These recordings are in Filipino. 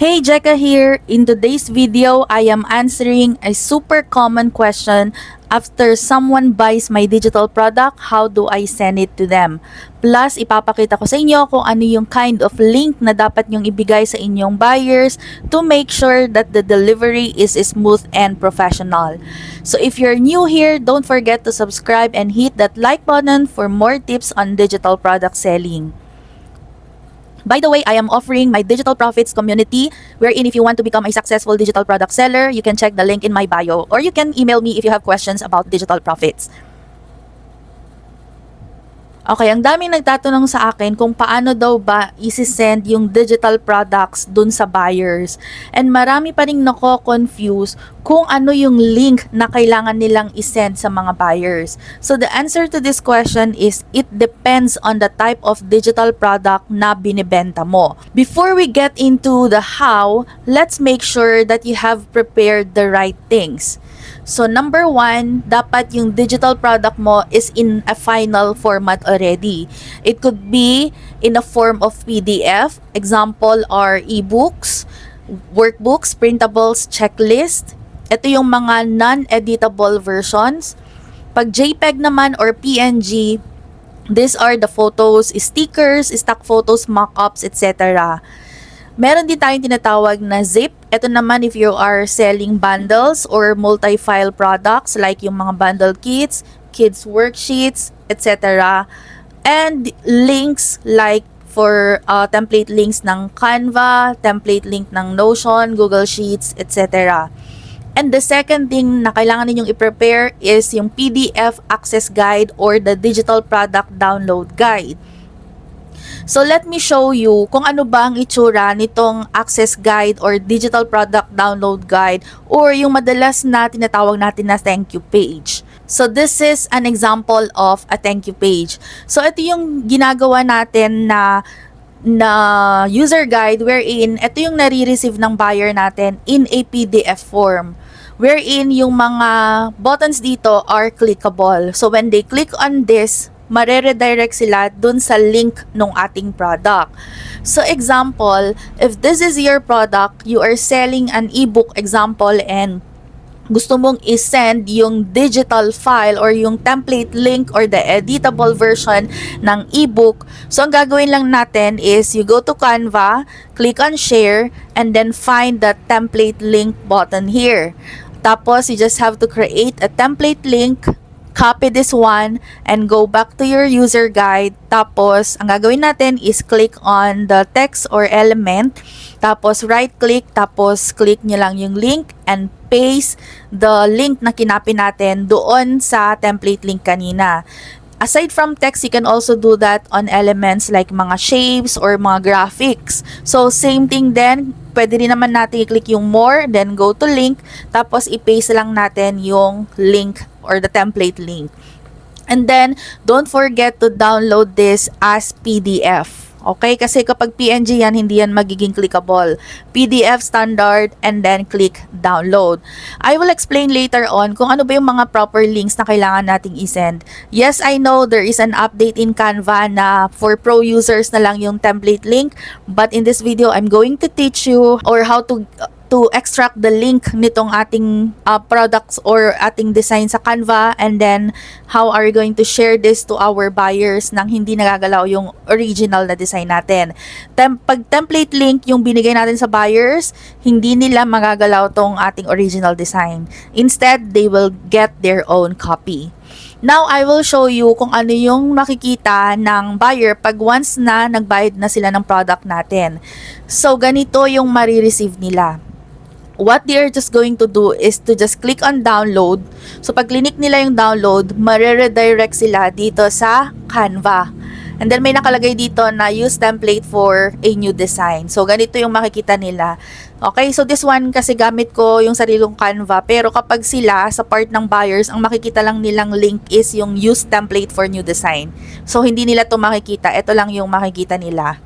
Hey, Jecka here. In today's video, I am answering a super common question. After someone buys my digital product, how do I send it to them? Plus, ipapakita ko sa inyo kung ano yung kind of link na dapat nyong ibigay sa inyong buyers to make sure that the delivery is smooth and professional. So if you're new here, don't forget to subscribe and hit that like button for more tips on digital product selling. By the way, I am offering my Digital Profits community, wherein if you want to become a successful digital product seller, you can check the link in my bio, or you can email me if you have questions about digital profits. Okay, ang daming nagtatanong sa akin kung paano daw ba isi-send yung digital products dun sa buyers. And marami pa rin nako-confuse kung ano yung link na kailangan nilang isend sa mga buyers. So the answer to this question is it depends on the type of digital product na binibenta mo. Before we get into the how, let's make sure that you have prepared the right things. So number one, dapat yung digital product mo is in a final format already. It could be in a form of PDF. Example are ebooks, workbooks, printables, checklist. Ito yung mga non-editable versions. Pag JPEG naman or PNG, these are the photos, stickers, stock photos, mock-ups, etc. Meron din tayong tinatawag na zip. Ito naman if you are selling bundles or multi-file products like yung mga bundle kits, kids worksheets, etc. And links like for template links ng Canva, template link ng Notion, Google Sheets, etc. And the second thing na kailangan ninyong i-prepare is yung PDF access guide or the digital product download guide. So let me show you kung ano ba ang itsura nitong access guide or digital product download guide or yung madalas na tinatawag natin na thank you page. So this is an example of a thank you page. So ito yung ginagawa natin na user guide wherein ito yung nare-receive ng buyer natin in a PDF form. Wherein yung mga buttons dito are clickable. So when they click on this, mare-redirect sila dun sa link ng ating product. So example, if this is your product, you are selling an ebook example and gusto mong isend yung digital file or yung template link or the editable version ng ebook. So ang gagawin lang natin is you go to Canva, click on share, and then find the template link button here. Tapos you just have to create a template link, copy this one, and go back to your user guide. Tapos, ang gagawin natin is click on the text or element. Tapos, right-click. Tapos, click nyo lang yung link and paste the link na kinopy natin doon sa template link kanina. Aside from text, you can also do that on elements like mga shapes or mga graphics. So, same thing then. Pwede rin naman natin i-click yung more, then go to link, tapos i-paste lang natin yung link or the template link. And then, don't forget to download this as PDF. Okay? Kasi kapag PNG yan, hindi yan magiging clickable. PDF standard and then click download. I will explain later on kung ano ba yung mga proper links na kailangan nating isend. Yes, I know there is an update in Canva na for pro users na lang yung template link. But in this video, I'm going to teach you or how to extract the link nitong ating products or ating design sa Canva, and then how are you going to share this to our buyers nang hindi nagagalaw yung original na design natin. Pag template link yung binigay natin sa buyers, hindi nila magagalaw tong ating original design. Instead, they will get their own copy. Now, I will show you kung ano yung makikita ng buyer pag once na nagbayad na sila ng product natin. So, ganito yung marireceive nila. What they are just going to do is to just click on download. So pag click nila yung download, mare-redirect sila dito sa Canva. And then may nakalagay dito na use template for a new design. So ganito yung makikita nila. Okay, so this one kasi gamit ko yung sarilong Canva. Pero kapag sila sa part ng buyers, ang makikita lang nilang link is yung use template for new design. So hindi nila to makikita. Ito lang yung makikita nila.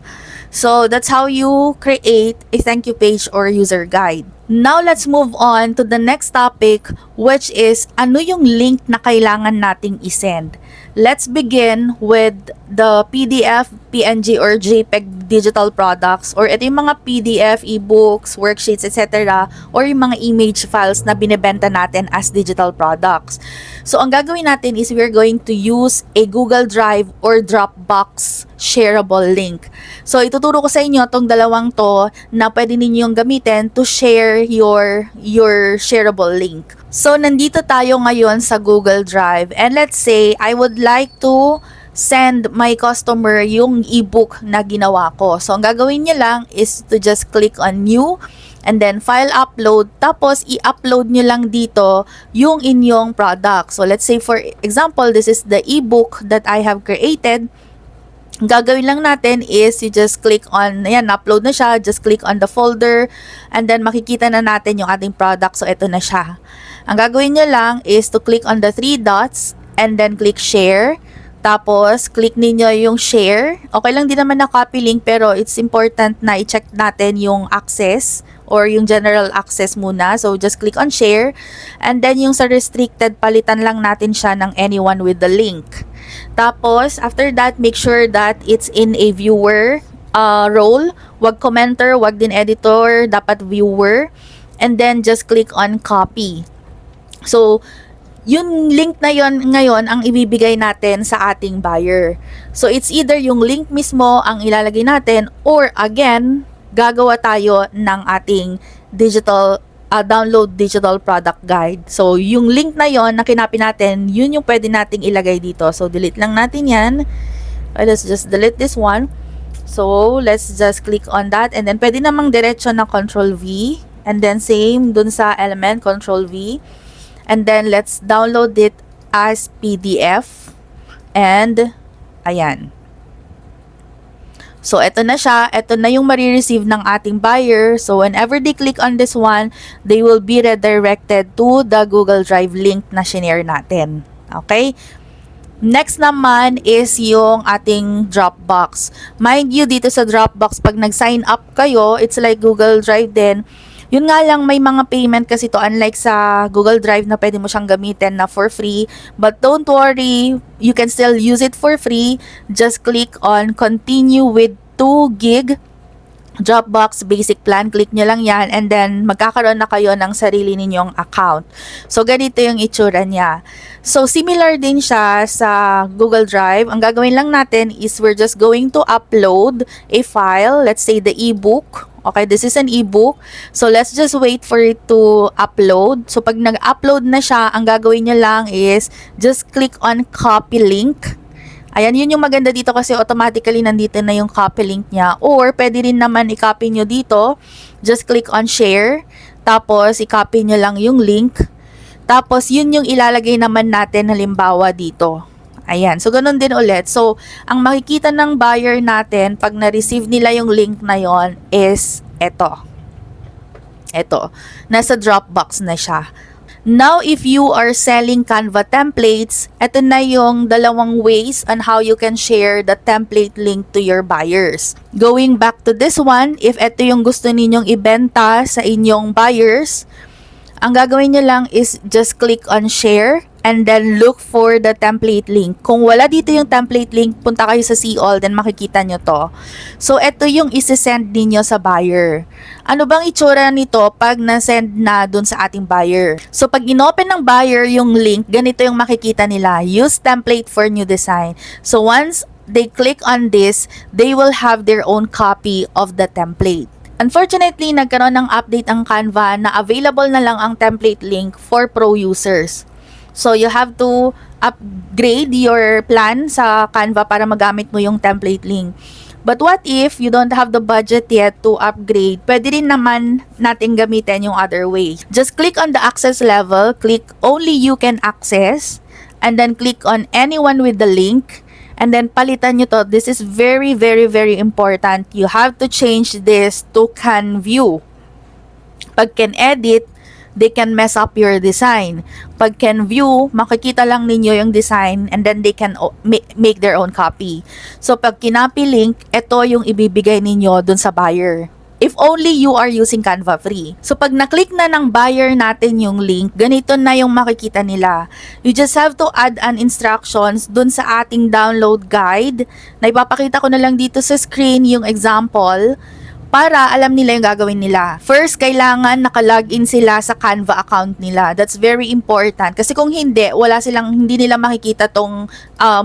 So that's how you create a thank you page or user guide. Now, let's move on to the next topic, which is ano yung link na kailangan nating isend. Let's begin with the PDF, PNG, or JPEG digital products, or ito yung mga PDF, ebooks, worksheets, etc. or yung mga image files na binebenta natin as digital products. So, ang gagawin natin is we're going to use a Google Drive or Dropbox shareable link. So, ituturo ko sa inyo tong dalawang to na pwede ninyong gamitin to share your shareable link. So, nandito tayo ngayon sa Google Drive, and let's say I would like to send my customer yung ebook na ginawa ko. So, ang gagawin niya lang is to just click on new and then file upload, tapos i-upload nyo lang dito yung inyong product. So, let's say for example, this is the ebook that I have created. Ang gagawin lang natin is you just click on, ayan, upload na siya, just click on the folder, and then makikita na natin yung ating product. So, ito na siya. Ang gagawin nyo lang is to click on the three dots and then click share. Tapos, click ninyo yung share. Okay lang din naman na copy link, pero it's important na i-check natin yung access or yung general access muna. So, just click on share. And then, yung sa restricted, palitan lang natin siya ng anyone with the link. Tapos, after that, make sure that it's in a viewer role. Wag commenter, wag din editor, dapat viewer. And then, just click on copy. So, yung link na yon ngayon ang ibibigay natin sa ating buyer. So, it's either yung link mismo ang ilalagay natin or again, gagawa tayo ng ating digital download digital product guide. So, yung link na yon na kinapin natin, yun yung pwede nating ilagay dito. So, delete lang natin yan. Let's just delete this one. So, let's just click on that. And then, pwede namang diretso na Control V. And then, same dun sa element, Control V. And then, let's download it as PDF. And, ayan. So, ito na siya. Ito na yung marireceive ng ating buyer. So, whenever they click on this one, they will be redirected to the Google Drive link na shinare natin. Okay? Next naman is yung ating Dropbox. Mind you, dito sa Dropbox, pag nag-sign up kayo, it's like Google Drive din. Yun nga lang, may mga payment kasi to, unlike sa Google Drive na pwede mo siyang gamitin na for free. But don't worry, you can still use it for free. Just click on continue with 2 gig Dropbox basic plan. Click nyo lang yan and then magkakaroon na kayo ng sarili ninyong account. So, ganito yung itsura niya. So, similar din siya sa Google Drive. Ang gagawin lang natin is we're just going to upload a file. Let's say the ebook. Okay, this is an ebook. So, let's just wait for it to upload. So, pag nag-upload na siya, ang gagawin nyo lang is just click on copy link. Ayan, yun yung maganda dito kasi automatically nandito na yung copy link niya. Or, pwede rin naman i-copy nyo dito. Just click on share. Tapos, i-copy nyo lang yung link. Tapos, yun yung ilalagay naman natin halimbawa dito. Ayan. So, ganun din ulit. So, ang makikita ng buyer natin pag na-receive nila yung link na yon is eto. Eto. Nasa Dropbox na siya. Now, if you are selling Canva templates, eto na yung dalawang ways on how you can share the template link to your buyers. Going back to this one, if eto yung gusto ninyong ibenta sa inyong buyers, ang gagawin nyo lang is just click on share and then look for the template link. Kung wala dito yung template link, punta kayo sa see all, then makikita nyo to. So, ito yung isi-send ninyo sa buyer. Ano bang itsura nito pag na-send na dun sa ating buyer? So, pag inopen ng buyer yung link, ganito yung makikita nila. Use template for new design. So, once they click on this, they will have their own copy of the template. Unfortunately, nagkaroon ng update ang Canva na available na lang ang template link for pro users. So, you have to upgrade your plan sa Canva para magamit mo yung template link. But what if you don't have the budget yet to upgrade? Pwede rin naman natin gamitin yung other way. Just click on the access level, click only you can access, and then click on anyone with the link. And then, palitan nyo to. This is very, very, very important. You have to change this to can view. Pag can edit, they can mess up your design. Pag can view, makikita lang ninyo yung design and then they can make their own copy. So, pag kinopy link, ito yung ibibigay ninyo dun sa buyer. if only you are using Canva free. So pag na-click na ng buyer natin yung link, ganito na yung makikita nila. You just have to add an instructions dun sa ating download guide. Na ipapakita ko na lang dito sa screen yung example para alam nila yung gagawin nila. First, kailangan naka-login sila sa Canva account nila. That's very important. Kasi kung hindi, hindi nila makikita tong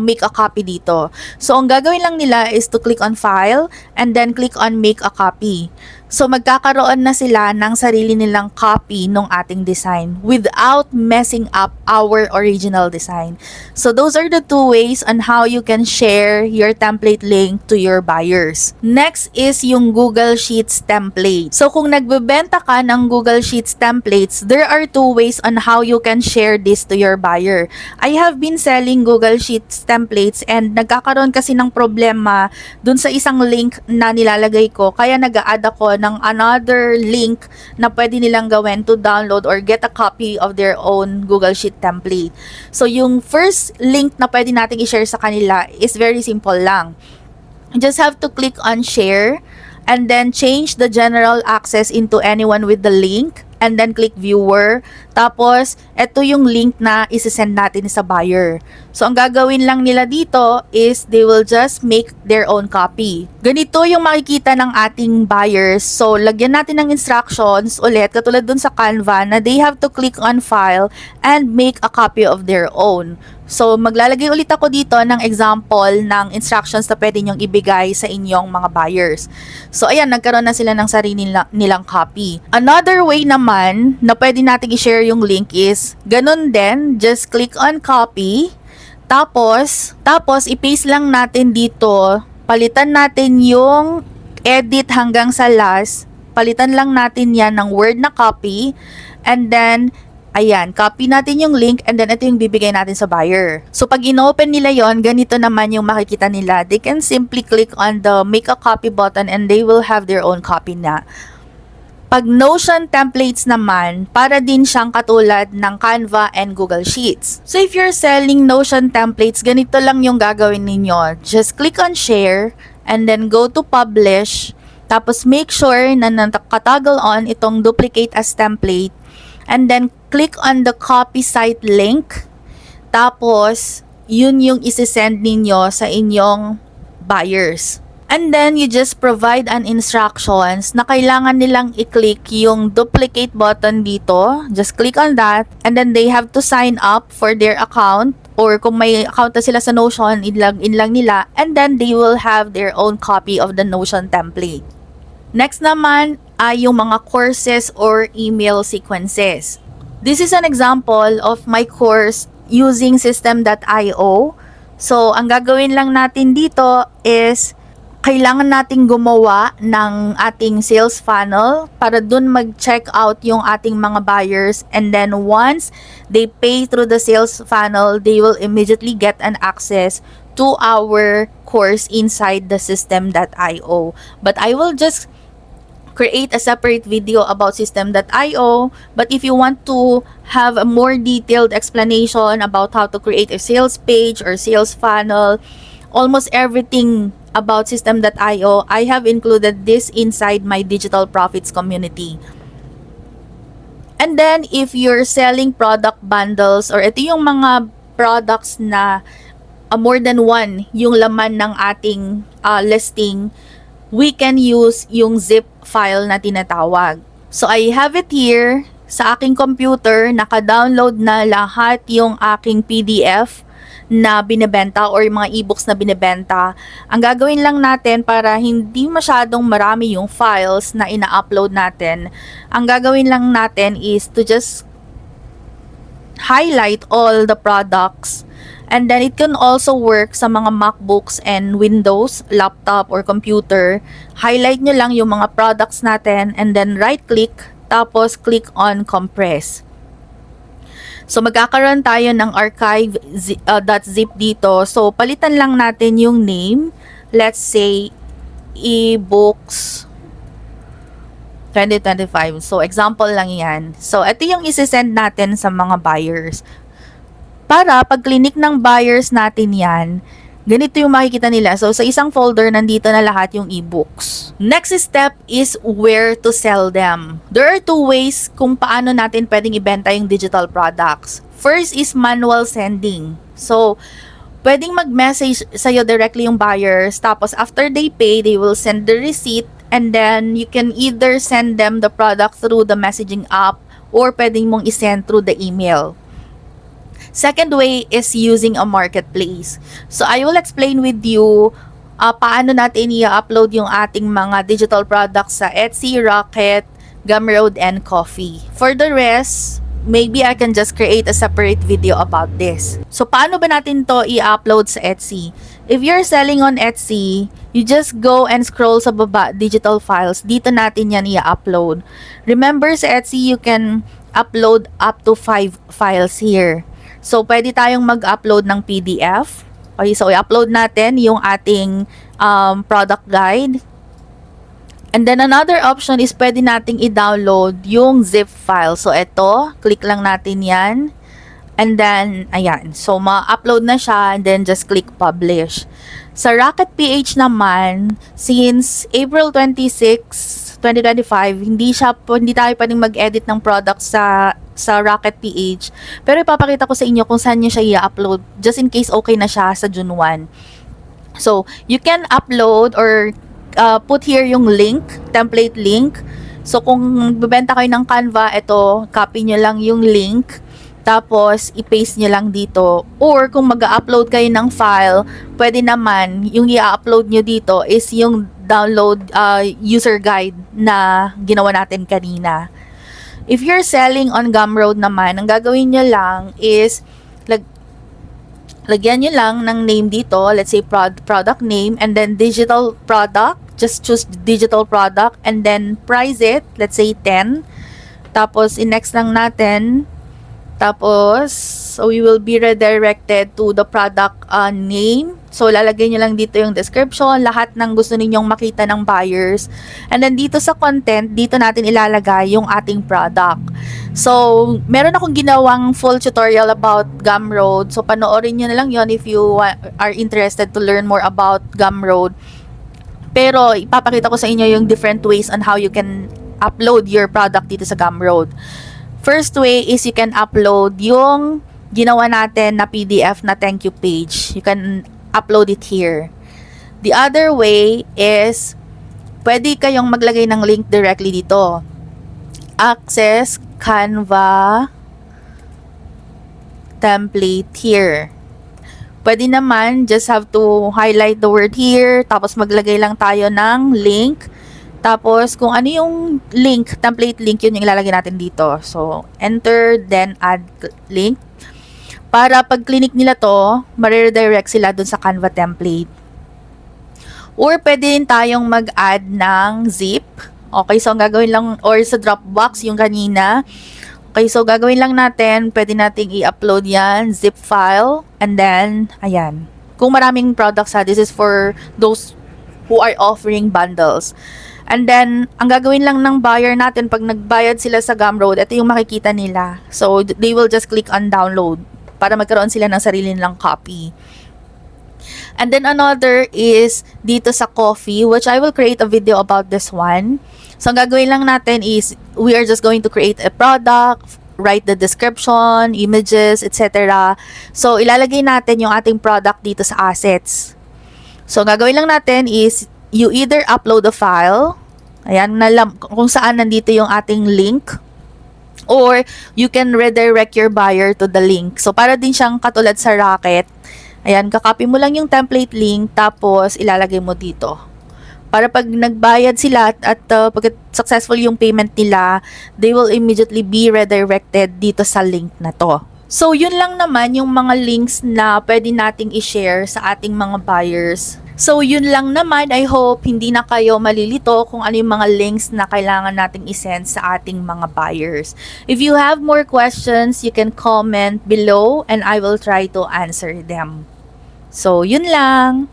make a copy dito. So, ang gagawin lang nila is to click on file and then click on make a copy. So, magkakaroon na sila ng sarili nilang copy ng ating design without messing up our original design. So, those are the two ways on how you can share your template link to your buyers. Next is yung Google Sheets template. So, kung nagbebenta ka ng Google Sheets templates, there are two ways on how you can share this to your buyer. I have been selling Google Sheets templates and nagkakaroon kasi ng problema dun sa isang link na nilalagay ko. Kaya nag-a-add ako ng another link na pwede nilang gawin to download or get a copy of their own Google Sheet template. So, yung first link na pwede natin i-share sa kanila is very simple lang. You just have to click on share and then change the general access into anyone with the link and then click viewer. Tapos, ito yung link na isisend natin sa buyer. So, ang gagawin lang nila dito is they will just make their own copy. Ganito yung makikita ng ating buyers. So, lagyan natin ng instructions ulit, katulad dun sa Canva, na they have to click on file and make a copy of their own. So, maglalagay ulit ako dito ng example ng instructions na pwede nyong ibigay sa inyong mga buyers. So, ayan, nagkaroon na sila ng sarili nilang copy. Another way naman na pwede natin i-share yung link is, ganun din, just click on copy. Tapos, i-paste lang natin dito, palitan natin yung edit hanggang sa last, palitan lang natin yan ng Word na copy, and then, ayan, copy natin yung link and then ito yung bibigay natin sa buyer. So, pag in-open nila yon, ganito naman yung makikita nila. They can simply click on the make a copy button and they will have their own copy na. Pag Notion templates naman, para din siyang katulad ng Canva and Google Sheets. So, if you're selling Notion templates, ganito lang yung gagawin ninyo. Just click on share and then go to publish. Tapos, make sure na nakatagal on itong duplicate as template. And then, click on the copy site link. Tapos, yun yung isi-send ninyo sa inyong buyers. And then, you just provide an instructions na kailangan nilang i-click yung duplicate button dito. Just click on that. And then, they have to sign up for their account. Or kung may account na sila sa Notion, in lang nila. And then, they will have their own copy of the Notion template. Next naman ay yung mga courses or email sequences. This is an example of my course using Systeme.io. So, ang gagawin lang natin dito is kailangan nating gumawa ng ating sales funnel para dun mag-check out yung ating mga buyers, and then once they pay through the sales funnel, they will immediately get an access to our course inside the Systeme.io. But I will just create a separate video about Systeme.io, but if you want to have a more detailed explanation about how to create a sales page or sales funnel, almost everything about Systeme.io, I have included this inside my Digital Profits community. And then, if you're selling product bundles, or ito yung mga products na more than one yung laman ng ating listing, we can use yung zip file na tinatawag. So, I have it here sa aking computer. Naka-download na lahat yung aking PDF na binebenta or yung mga ebooks na binebenta. Ang gagawin lang natin para hindi masyadong marami yung files na ina-upload natin, ang gagawin lang natin is to just highlight all the products. And then it can also work sa mga MacBooks and Windows, laptop or computer. Highlight nyo lang yung mga products natin and then right-click, tapos click on compress. So, magkakaroon tayo ng archive.zip dito. So, palitan lang natin yung name. Let's say, ebooks 2025. So, example lang yan. So, ito yung isi-send natin sa mga buyers. Para pag clinic ng buyers natin yan, Ganito yung makikita nila. So, sa isang folder, nandito na lahat yung ebooks. Next step is where to sell them. There are two ways kung paano natin pwedeng ibenta yung digital products. First is manual sending. So, pwedeng mag-message sa'yo directly yung buyers. Tapos, after they pay, they will send the receipt. And then, you can either send them the product through the messaging app or pwedeng mong isend through the email. Second way is using a marketplace. So, I will explain with you paano natin i-upload yung ating mga digital products sa Etsy, Raket, Gumroad, and Coffee. For the rest, maybe I can just create a separate video about this. So, paano ba natin to i-upload sa Etsy? If you're selling on Etsy, you just go and scroll sa baba, digital files. Dito natin yan i-upload. Remember, sa Etsy, you can upload up to 5 files here. So, pwede tayong mag-upload ng PDF. Okay, so i-upload natin yung ating product guide. And then another option is pwede nating i-download yung zip file. So, ito, click lang natin yan. And then, ayan. So, ma-upload na siya and then just click publish. Sa Raket PH naman, since April 26, 2025, hindi tayo pwedeng mag-edit ng product sa Raket PH. Pero ipapakita ko sa inyo kung saan nyo siya i-upload just in case okay na siya sa June 1. So, you can upload or put here yung link, template link. So, kung bibenta kayo ng Canva, ito, copy nyo lang yung link. Tapos, i-paste nyo lang dito. Or, kung mag-upload kayo ng file, pwede naman, yung i-upload nyo dito is yung download user guide na ginawa natin kanina. If you're selling on Gumroad naman, ang gagawin nyo lang is, lagyan nyo lang ng name dito, let's say product name, and then digital product, just choose digital product, and then price it, let's say 10. Tapos, in-next lang natin. Tapos, so we will be redirected to the product name. So, lalagay nyo lang dito yung description, lahat ng gusto ninyong makita ng buyers. And then, dito sa content, dito natin ilalagay yung ating product. So, meron akong ginawang full tutorial about Gumroad. So, panoorin nyo na lang yon if you are interested to learn more about Gumroad. Pero, ipapakita ko sa inyo yung different ways on how you can upload your product dito sa Gumroad. First way is you can upload yung ginawa natin na PDF na thank you page. You can upload it here. The other way is pwede kayong maglagay ng link directly dito. Access Canva template here. Pwede naman, just have to highlight the word here, tapos maglagay lang tayo ng link. Tapos, kung ano yung link, template link, yun yung ilalagay natin dito. So, enter, then add link. Para pag clinic nila to, ma-redirect sila dun sa Canva template. Or, pwede rin tayong mag-add ng zip. Okay, so ang gagawin lang, or sa Dropbox, yung kanina. Okay, so gagawin lang natin, pwede nating i-upload yan, zip file. And then, ayan. Kung maraming products this is for those who are offering bundles. And then, ang gagawin lang ng buyer natin, pag nagbayad sila sa Gumroad, ito yung makikita nila. So, they will just click on download para magkaroon sila ng sarili nilang copy. And then, another is dito sa coffee, which I will create a video about this one. So, ang gagawin lang natin is, we are just going to create a product, write the description, images, etc. So, ilalagay natin yung ating product dito sa assets. So, ang gagawin lang natin is, you either upload a file, ayan, kung saan nandito yung ating link, or you can redirect your buyer to the link. So, para din siyang katulad sa Raket, ayan, kakopy mo lang yung template link, tapos ilalagay mo dito. Para pag nagbayad sila at pag successful yung payment nila, they will immediately be redirected dito sa link na to. So, yun lang naman yung mga links na pwede nating i-share sa ating mga buyers. So, yun lang naman. I hope hindi na kayo malilito kung ano yung mga links na kailangan nating isend sa ating mga buyers. If you have more questions, you can comment below and I will try to answer them. So, yun lang.